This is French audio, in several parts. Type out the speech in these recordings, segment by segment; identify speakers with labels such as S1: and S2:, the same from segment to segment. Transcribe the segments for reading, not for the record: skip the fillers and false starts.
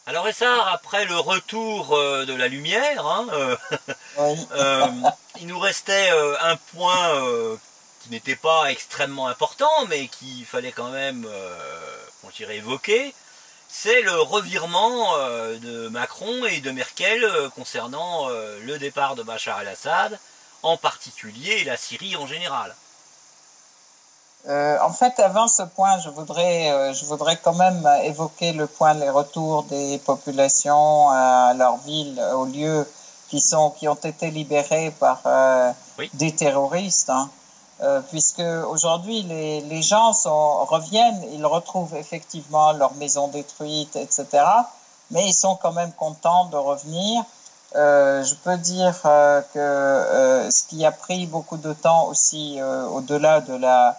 S1: Alors Essar, après le retour de la lumière, hein,
S2: Oui.
S1: euh, il nous restait un point qui n'était pas extrêmement important, mais qu'il fallait quand même, on dirait, évoquer. C'est le revirement de Macron et de Merkel concernant le départ de Bachar el-Assad, en particulier la Syrie en général.
S2: En fait, avant ce point, je voudrais quand même évoquer le point les retours des populations à leur ville, aux lieux qui ont été libérés par
S1: Oui,
S2: des terroristes, hein. Puisque aujourd'hui les gens reviennent, ils retrouvent effectivement leur maison détruite, etc. Mais ils sont quand même contents de revenir. Je peux dire que ce qui a pris beaucoup de temps aussi, au-delà de la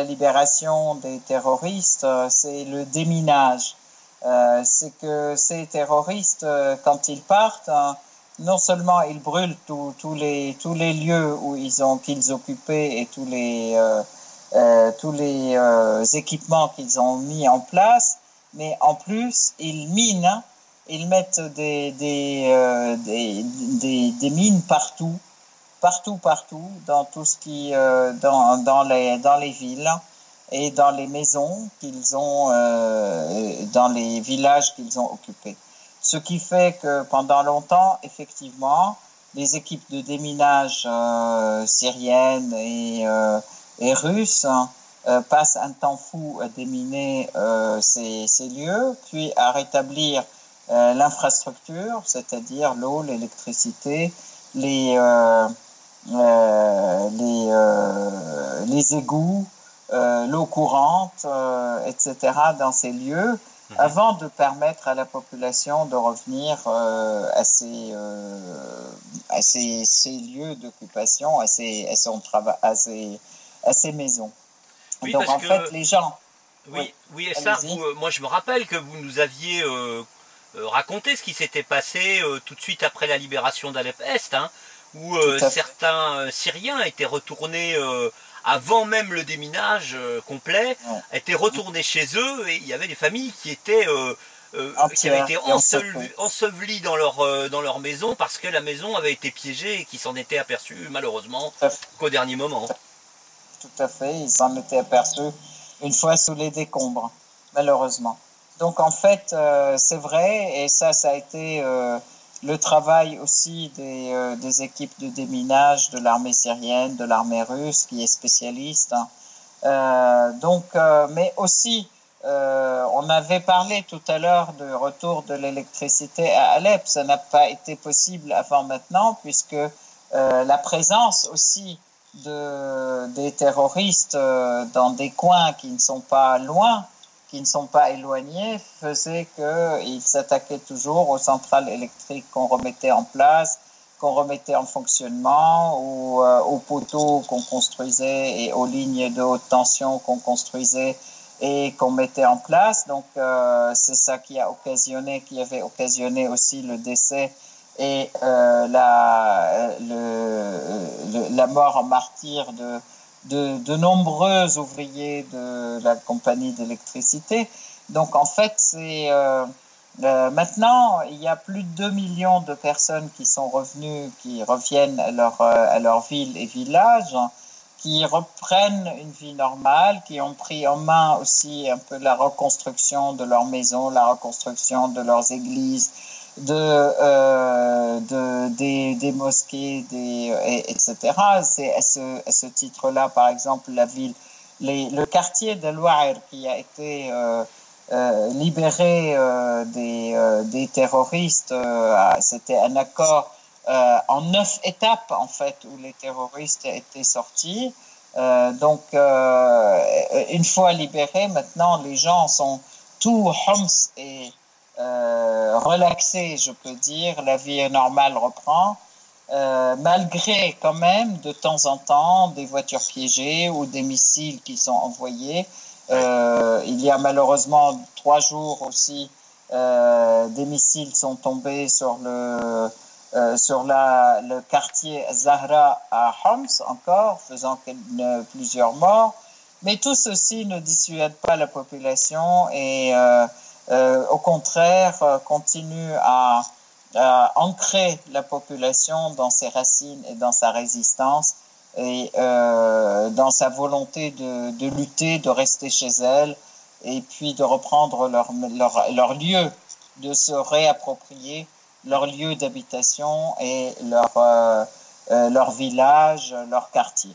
S2: libération des terroristes, c'est le déminage. C'est que ces terroristes, quand ils partent, non seulement ils brûlent tous les lieux où qu'ils occupaient et tous les équipements qu'ils ont mis en place, mais en plus ils minent, ils mettent des mines partout, partout, dans tout ce qui, dans les villes et dans les maisons qu'ils ont, dans les villages qu'ils ont occupés. Ce qui fait que pendant longtemps, effectivement, les équipes de déminage syriennes et russes passent un temps fou à déminer ces lieux, puis à rétablir l'infrastructure, c'est-à-dire l'eau, l'électricité, les, euh, les égouts, l'eau courante, etc., dans ces lieux,
S1: mhm.
S2: avant de permettre à la population de revenir ces lieux d'occupation, à ces maisons.
S1: Oui,
S2: Donc
S1: parce
S2: en fait,
S1: que
S2: les gens, oui,
S1: oui, oui, Essar,
S2: allez-y.
S1: moi je me rappelle que vous nous aviez raconté ce qui s'était passé tout de suite après la libération d'Alep-Est, hein, où
S2: Tout à fait.
S1: certains Syriens étaient retournés avant même le déminage complet,
S2: Ouais.
S1: étaient retournés chez eux et il y avait des familles qui étaient qui avaient
S2: Entière
S1: été
S2: et encerclée.
S1: ensevelies dans leur maison parce que la maison avait été piégée et qui s'en étaient aperçus malheureusement
S2: Tout à fait.
S1: qu'au dernier moment.
S2: Tout à fait, ils s'en étaient aperçus une fois sous les décombres, malheureusement. Donc en fait, c'est vrai, et ça a été le travail aussi des équipes de déminage de l'armée syrienne, de l'armée russe, qui est spécialiste, hein. Mais aussi, on avait parlé tout à l'heure du retour de l'électricité à Alep. Ça n'a pas été possible avant maintenant, puisque la présence aussi des terroristes dans des coins qui ne sont pas loin, qui ne sont pas éloignés, faisait qu'ils s'attaquaient toujours aux centrales électriques qu'on remettait en place, qu'on remettait en fonctionnement, ou aux poteaux qu'on construisait et aux lignes de haute tension qu'on construisait et qu'on mettait en place. Donc c'est ça qui avait occasionné aussi le décès et la mort en martyr de nombreux ouvriers de la compagnie d'électricité. Donc en fait, maintenant, il y a plus de 2 millions de personnes qui sont revenues, qui reviennent à leur ville et village, qui reprennent une vie normale, qui ont pris en main aussi un peu la reconstruction de leurs maisons, la reconstruction de leurs églises, des mosquées, etc. C'est à ce titre-là, par exemple, le quartier de Louair qui a été libéré des terroristes. C'était un accord en 9 étapes, en fait, où les terroristes étaient sortis. Une fois libérés, maintenant, les gens sont tout Homs et relaxés, je peux dire. La vie normale reprend. Malgré quand même de temps en temps des voitures piégées ou des missiles qui sont envoyés.
S1: Ouais.
S2: Il y a malheureusement 3 jours aussi, des missiles sont tombés sur le quartier Zahra à Homs encore, faisant plusieurs morts. Mais tout ceci ne dissuade pas la population et au contraire, continue à ancrer la population dans ses racines et dans sa résistance et dans sa volonté de lutter, de rester chez elle et puis de reprendre leur lieu, de se réapproprier leur lieu d'habitation et leur village, leur quartier.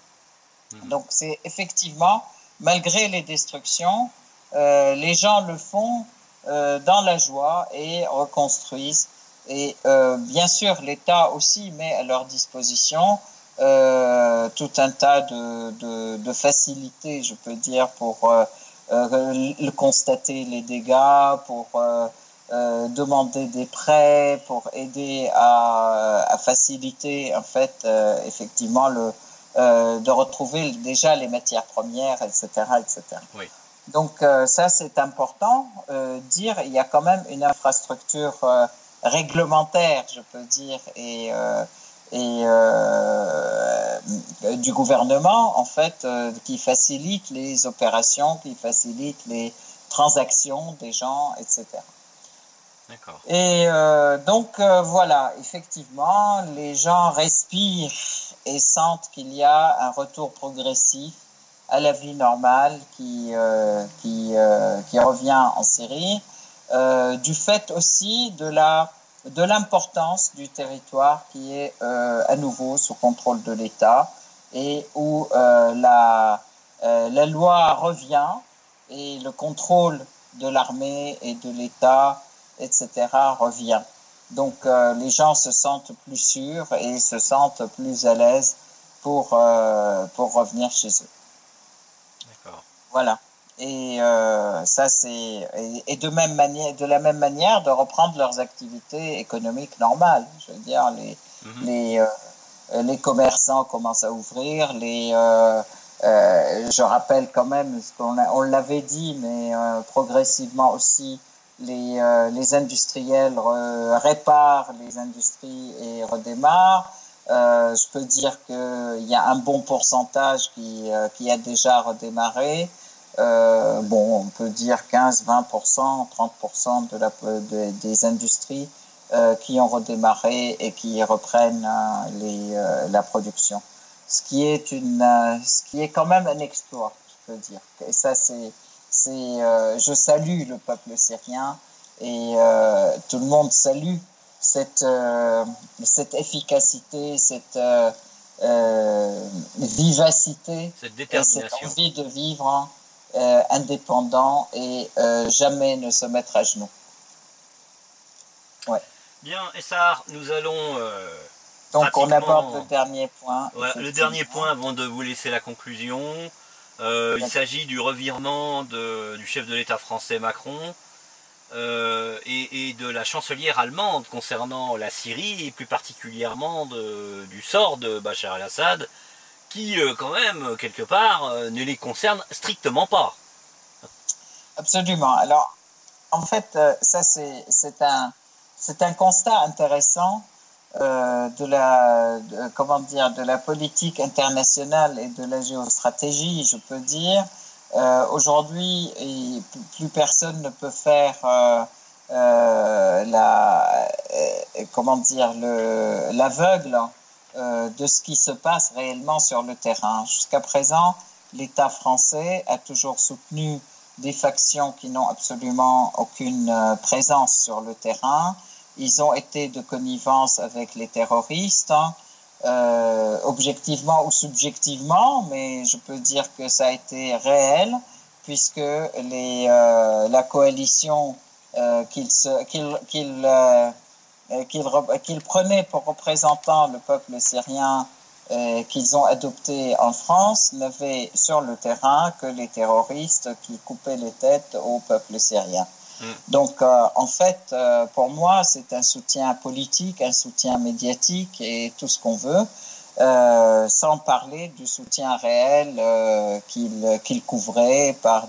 S2: Donc c'est effectivement, malgré les destructions, les gens le font dans la joie et reconstruisent. Et bien sûr, l'État aussi met à leur disposition tout un tas de facilités, je peux dire, pour constater les dégâts, pour demander des prêts, pour aider à faciliter en fait effectivement de retrouver déjà les matières premières, etc., etc.
S1: Oui.
S2: Donc ça c'est important. Dire il y a quand même une infrastructure réglementaire, je peux dire, et du gouvernement en fait qui facilite les opérations, qui facilite les transactions des gens, etc.
S1: D'accord.
S2: Et donc voilà, effectivement, les gens respirent et sentent qu'il y a un retour progressif à la vie normale qui revient en Syrie, du fait aussi de l'importance du territoire qui est à nouveau sous contrôle de l'État et où la loi revient et le contrôle de l'armée et de l'État, etc., revient. Donc les gens se sentent plus sûrs et se sentent plus à l'aise pour revenir chez eux.
S1: D'accord.
S2: Voilà. Et ça c'est de la même manière de reprendre leurs activités économiques normales. Je veux dire les commerçants commencent à ouvrir, je rappelle quand même ce on l'avait dit, mais progressivement aussi les industriels réparent les industries et redémarrent. Je peux dire qu'il y a un bon pourcentage qui a déjà redémarré. On peut dire 15, 20%, 30% des industries qui ont redémarré et qui reprennent la production. Ce qui est quand même un exploit, je peux dire. Et ça, je salue le peuple syrien et tout le monde salue cette efficacité, cette vivacité,
S1: cette détermination,
S2: cette envie de vivre indépendant et jamais ne se mettre à genoux. Ouais.
S1: Bien, Essar, nous allons
S2: donc on aborde le dernier point.
S1: Ouais, le dernier point avant de vous laisser la conclusion. Il s'agit du revirement du chef de l'État français Macron et de la chancelière allemande concernant la Syrie et plus particulièrement du sort de Bachar el-Assad qui quand même quelque part ne les concerne strictement pas.
S2: Absolument. Alors en fait ça c'est un constat intéressant de la politique internationale et de la géostratégie, je peux dire. Aujourd'hui, plus personne ne peut faire l'aveugle de ce qui se passe réellement sur le terrain. Jusqu'à présent, l'État français a toujours soutenu des factions qui n'ont absolument aucune présence sur le terrain. Ils ont été de connivence avec les terroristes, objectivement ou subjectivement, mais je peux dire que ça a été réel, puisque la coalition qu'ils prenaient pour représentant le peuple syrien qu'ils ont adopté en France n'avait sur le terrain que les terroristes qui coupaient les têtes au peuple syrien. Donc, en fait, pour moi, c'est un soutien politique, un soutien médiatique et tout ce qu'on veut, sans parler du soutien réel qu'il couvrait par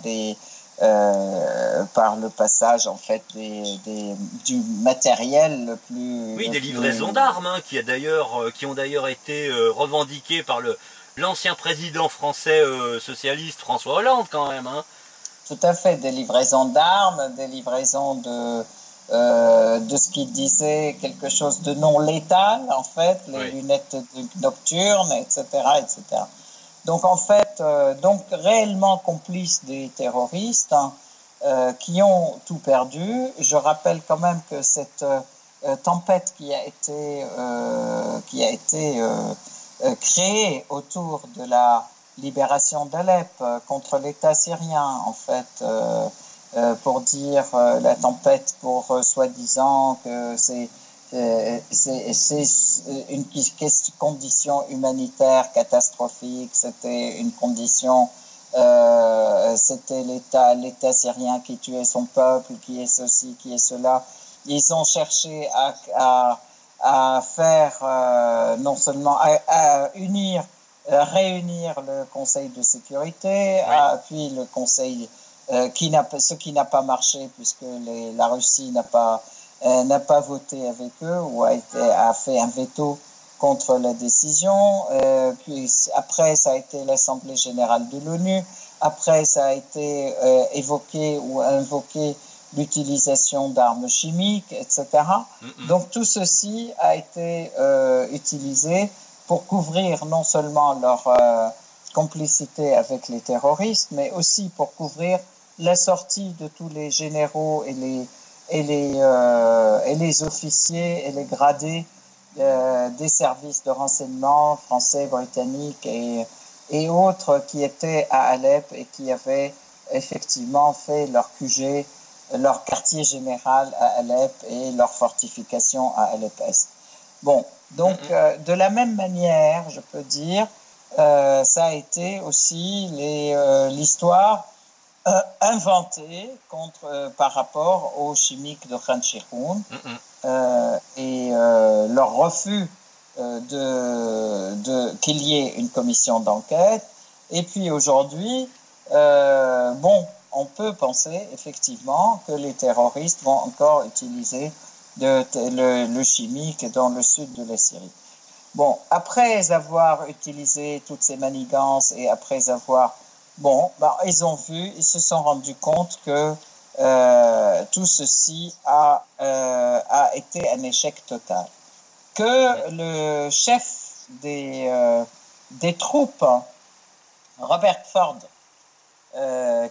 S2: le passage, en fait, du matériel le plus...
S1: Oui, des livraisons d'armes, hein, qui ont d'ailleurs été revendiquées par l'ancien président français socialiste François Hollande, quand même, hein.
S2: tout à fait, des livraisons d'armes, des livraisons de ce qu'il disait, quelque chose de non létal, en fait, les lunettes nocturnes, etc., etc. Donc, en fait, donc réellement complices des terroristes, hein, qui ont tout perdu. Je rappelle quand même que cette tempête qui a été créée autour de la libération d'Alep contre l'État syrien, en fait, pour dire la tempête pour soi-disant que c'est une condition humanitaire catastrophique, c'était une condition, c'était l'État syrien qui tuait son peuple, qui est ceci, qui est cela. Ils ont cherché à faire, non seulement à réunir le Conseil de sécurité, puis le Conseil, ce qui n'a pas marché puisque la Russie n'a pas voté avec eux ou a fait un veto contre la décision. Puis après, ça a été l'Assemblée générale de l'ONU. Après, ça a été évoqué ou invoqué l'utilisation d'armes chimiques, etc. Donc tout ceci a été utilisé pour couvrir non seulement leur complicité avec les terroristes, mais aussi pour couvrir la sortie de tous les généraux et les officiers et les gradés des services de renseignement français, britanniques et autres qui étaient à Alep et qui avaient effectivement fait leur QG, leur quartier général à Alep et leur fortification à Alep-Est. Bon, donc de la même manière, je peux dire, ça a été aussi l'histoire inventée par rapport aux chimiques de Khan Cheikhoun et leur refus qu'il y ait une commission d'enquête. Et puis aujourd'hui, on peut penser effectivement que les terroristes vont encore utiliser le chimique dans le sud de la Syrie. Bon, après avoir utilisé toutes ces manigances et après avoir... ils se sont rendus compte que tout ceci a été un échec total. Que le chef des troupes, Robert Ford,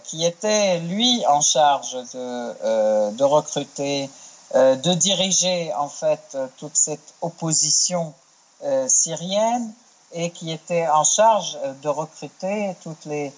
S2: qui était lui en charge de recruter, de diriger en fait toute cette opposition syrienne et qui était en charge de recruter toutes les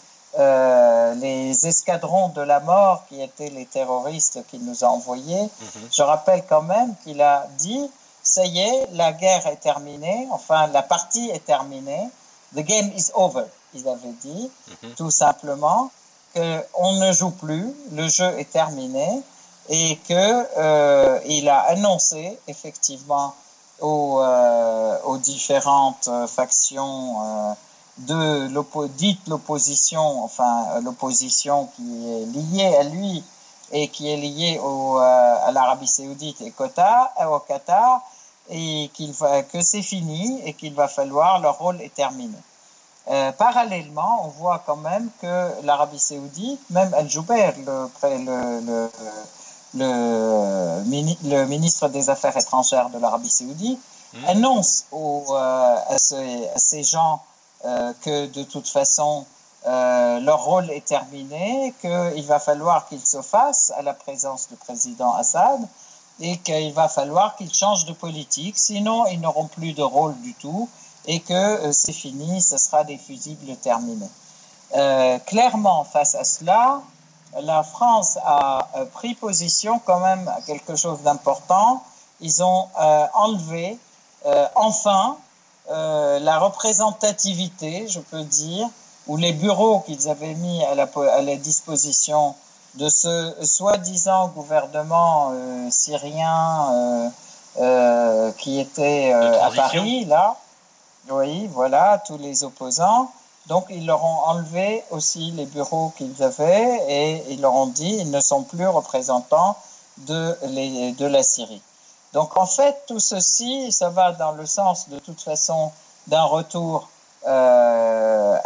S2: escadrons de la mort qui étaient les terroristes qu'il nous a envoyés. Je rappelle quand même qu'il a dit, ça y est, la guerre est terminée, enfin la partie est terminée, the game is over, il avait dit, tout simplement, qu'on ne joue plus, le jeu est terminé, et qu'il a annoncé effectivement aux différentes factions dite l'opposition, enfin l'opposition qui est liée à lui et qui est liée à l'Arabie Saoudite et au Qatar, et que c'est fini et qu'il va falloir, leur rôle est terminé. Parallèlement, on voit quand même que l'Arabie Saoudite, même Al-Jubeir, le ministre des Affaires étrangères de l'Arabie Saoudite, annonce à ces gens que de toute façon leur rôle est terminé, qu'il va falloir qu'ils se fassent à la présence du président Assad et qu'il va falloir qu'ils changent de politique, sinon ils n'auront plus de rôle du tout et que c'est fini, ce sera des fusibles terminés. Clairement, face à cela, la France a pris position quand même à quelque chose d'important. Ils ont enlevé enfin la représentativité, je peux dire, ou les bureaux qu'ils avaient mis à la disposition de ce soi-disant gouvernement syrien qui était à Paris, là. Oui, voilà, tous les opposants. Donc, ils leur ont enlevé aussi les bureaux qu'ils avaient et ils leur ont dit ils ne sont plus représentants de la Syrie. Donc, en fait, tout ceci, ça va dans le sens, de toute façon, d'un retour à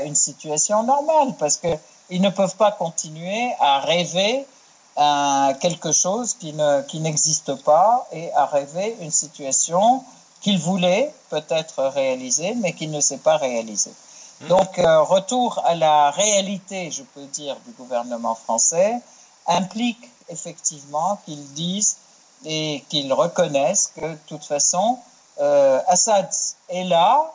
S2: une situation normale, parce que ils ne peuvent pas continuer à rêver quelque chose qui n'existe pas et à rêver une situation qu'ils voulaient peut-être réaliser, mais qui ne s'est pas réalisée. Donc, retour à la réalité, je peux dire, du gouvernement français, implique effectivement qu'ils disent et qu'ils reconnaissent que, de toute façon, Assad est là,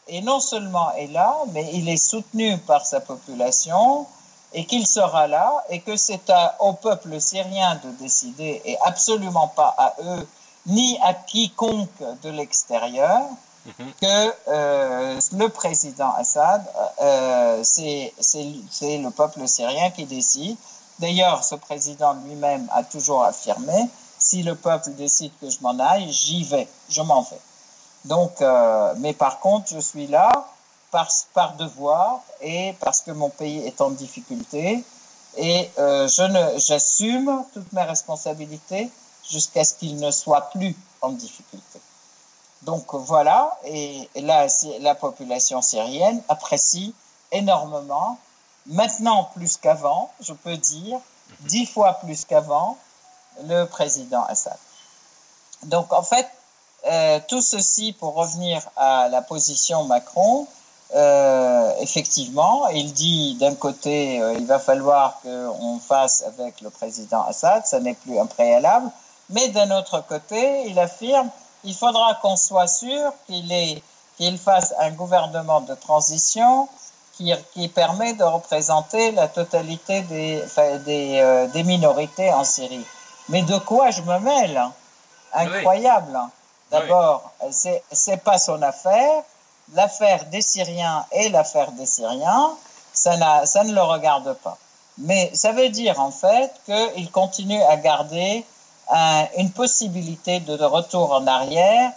S2: et non seulement est là, mais il est soutenu par sa population, et qu'il sera là, et que c'est au peuple syrien de décider, et absolument pas à eux, ni à quiconque de l'extérieur, que le président Assad, c'est le peuple syrien qui décide. D'ailleurs, ce président lui-même a toujours affirmé, si le peuple décide que je m'en aille, j'y vais, je m'en vais. Donc, mais par contre, je suis là par devoir et parce que mon pays est en difficulté et j'assume toutes mes responsabilités jusqu'à ce qu'il ne soit plus en difficulté. Donc voilà, et là, la population syrienne apprécie énormément, maintenant plus qu'avant, je peux dire, 10 fois plus qu'avant, le président Assad. Donc en fait, tout ceci pour revenir à la position Macron, effectivement, il dit d'un côté, il va falloir qu'on fasse avec le président Assad, ça n'est plus un préalable, mais d'un autre côté, il affirme il faudra qu'on soit sûr qu'il fasse un gouvernement de transition qui permet de représenter la totalité des minorités en Syrie. Mais de quoi je me mêle? Incroyable. D'abord, c'est pas son affaire. L'affaire des Syriens est l'affaire des Syriens. Ça ne le regarde pas. Mais ça veut dire en fait qu'il continue à garder une possibilité de retour en arrière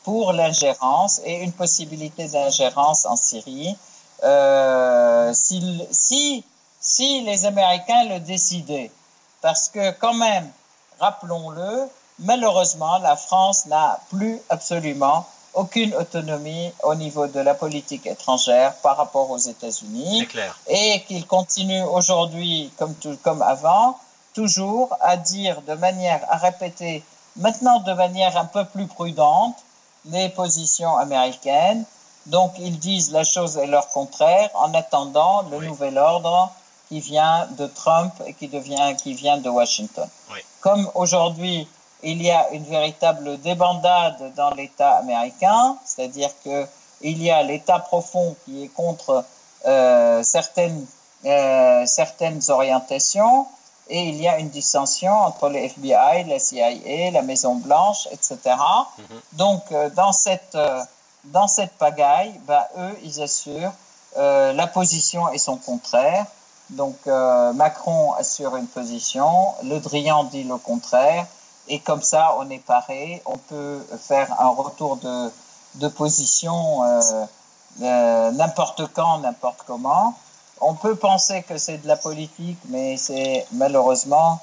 S2: pour l'ingérence et une possibilité d'ingérence en Syrie. Si les Américains le décidaient, parce que quand même, rappelons-le, malheureusement, la France n'a plus absolument aucune autonomie au niveau de la politique étrangère par rapport aux États-Unis.
S1: C'est clair.
S2: Et qu'il continue aujourd'hui, comme avant, toujours à dire à répéter, maintenant de manière un peu plus prudente, les positions américaines. Donc, ils disent la chose et leur contraire en attendant le nouvel ordre qui vient de Trump et qui vient de Washington.
S1: Oui.
S2: Comme aujourd'hui, il y a une véritable débandade dans l'État américain, c'est-à-dire que il y a l'État profond qui est contre certaines orientations, et il y a une dissension entre le FBI, la CIA, la Maison Blanche, etc. Donc, dans cette pagaille, eux, ils assurent la position et son contraire. Donc, Macron assure une position, Le Drian dit le contraire, et comme ça, on est paré. On peut faire un retour de position n'importe quand, n'importe comment. On peut penser que c'est de la politique, mais c'est malheureusement,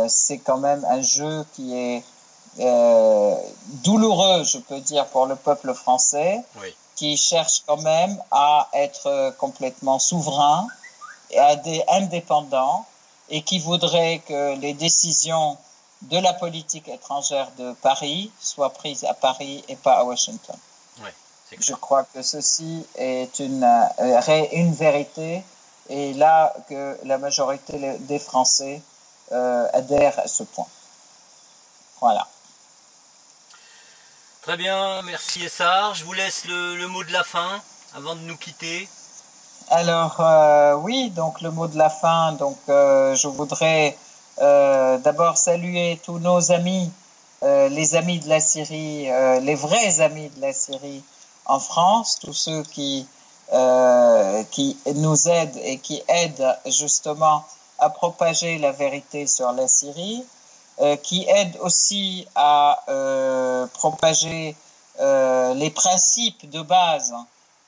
S2: c'est quand même un jeu qui est douloureux, je peux dire, pour le peuple français, qui cherche quand même à être complètement souverain et indépendant, et qui voudrait que les décisions de la politique étrangère de Paris soient prises à Paris et pas à Washington. Je crois que ceci est une vérité, et là que la majorité des Français adhèrent à ce point. Voilà.
S1: Très bien, merci Essar. Je vous laisse le mot de la fin avant de nous quitter.
S2: Alors oui, donc le mot de la fin. Donc je voudrais d'abord saluer tous nos amis, les amis de la Syrie, les vrais amis de la Syrie en France, tous ceux qui nous aident et qui aident justement à propager la vérité sur la Syrie, qui aident aussi à propager les principes de base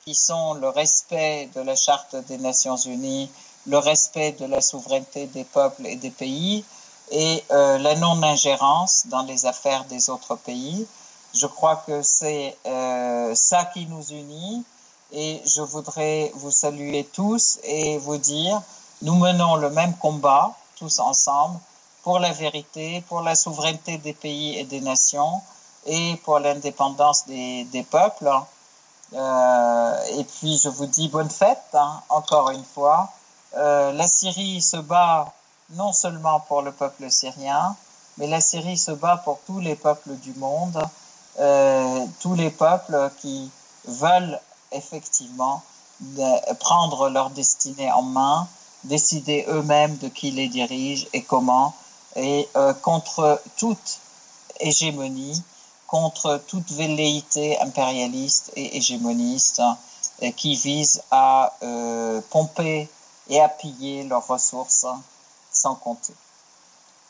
S2: qui sont le respect de la Charte des Nations Unies, le respect de la souveraineté des peuples et des pays, et la non-ingérence dans les affaires des autres pays. Je crois que c'est ça qui nous unit, Et je voudrais vous saluer tous et vous dire, nous menons le même combat, tous ensemble, pour la vérité, pour la souveraineté des pays et des nations et pour l'indépendance des peuples. Et puis je vous dis bonne fête, hein, encore une fois. La Syrie se bat non seulement pour le peuple syrien, mais la Syrie se bat pour tous les peuples du monde, tous les peuples qui veulent effectivement prendre leur destinée en main, décider eux-mêmes de qui les dirige et comment, et contre toute hégémonie, contre toute velléité impérialiste et hégémoniste qui vise à pomper et à piller leurs ressources sans compter.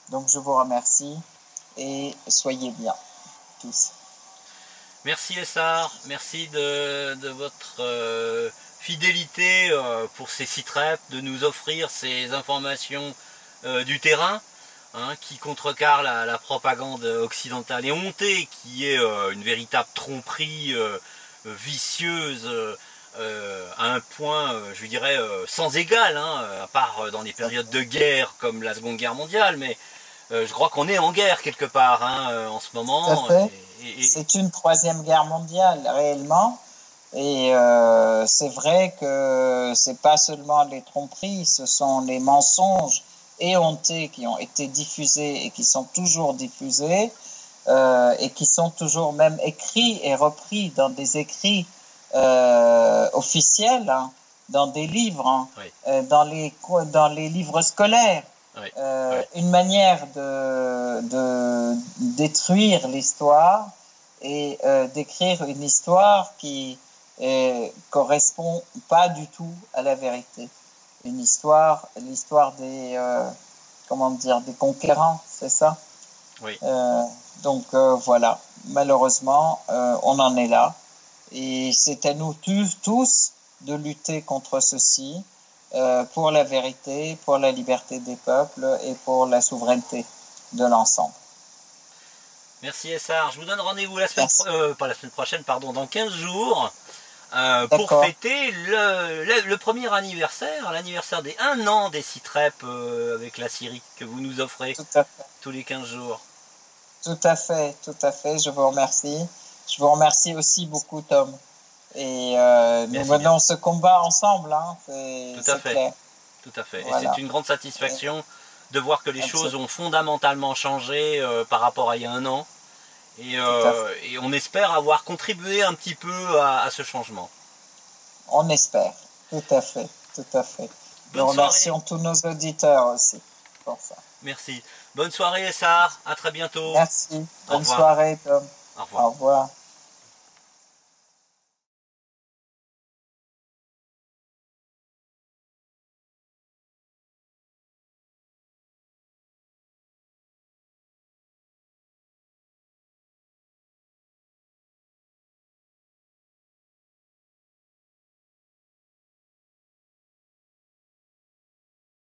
S2: Donc je vous remercie et soyez bien tous.
S1: Merci Essar, merci de votre fidélité pour ces sites REP, de nous offrir ces informations du terrain, hein, qui contrecarrent la propagande occidentale et hontée, qui est une véritable tromperie vicieuse à un point, je dirais, sans égal, hein, à part dans les périodes de guerre comme la Seconde Guerre mondiale, mais je crois qu'on est en guerre quelque part, hein, en ce moment.
S2: C'est une troisième guerre mondiale réellement, et c'est vrai que c'est pas seulement les tromperies, ce sont les mensonges éhontés qui ont été diffusés et qui sont toujours diffusés et qui sont toujours même écrits et repris dans des écrits officiels, hein, dans des livres, hein, oui. Dans les livres scolaires. Oui. Une manière de détruire l'histoire et d'écrire une histoire qui correspond pas du tout à la vérité. L'histoire des comment dire, des conquérants, c'est ça? Oui. Donc voilà, malheureusement, on en est là, et c'est à nous tous de lutter contre ceci. Pour la vérité, pour la liberté des peuples et pour la souveraineté de l'ensemble.
S1: Merci Essar. Je vous donne rendez-vous pas la semaine prochaine, pardon, dans 15 jours, pour fêter le premier anniversaire, l'anniversaire des 1 an des sites REP avec la Syrie que vous nous offrez tous les 15 jours.
S2: Tout à fait, je vous remercie. Je vous remercie aussi beaucoup, Tom. Et nous menons ce combat ensemble, hein,
S1: tout à fait. Clair. Tout à fait. Voilà. Et c'est une grande satisfaction de voir que les choses ont fondamentalement changé par rapport à il y a 1 an. Et on espère avoir contribué un petit peu à ce changement.
S2: On espère, tout à fait. Nous remercions tous nos auditeurs aussi pour ça.
S1: Merci. Bonne soirée, Essar. À très bientôt.
S2: Merci. Bonne soirée, Tom.
S1: Au revoir.
S2: Au revoir.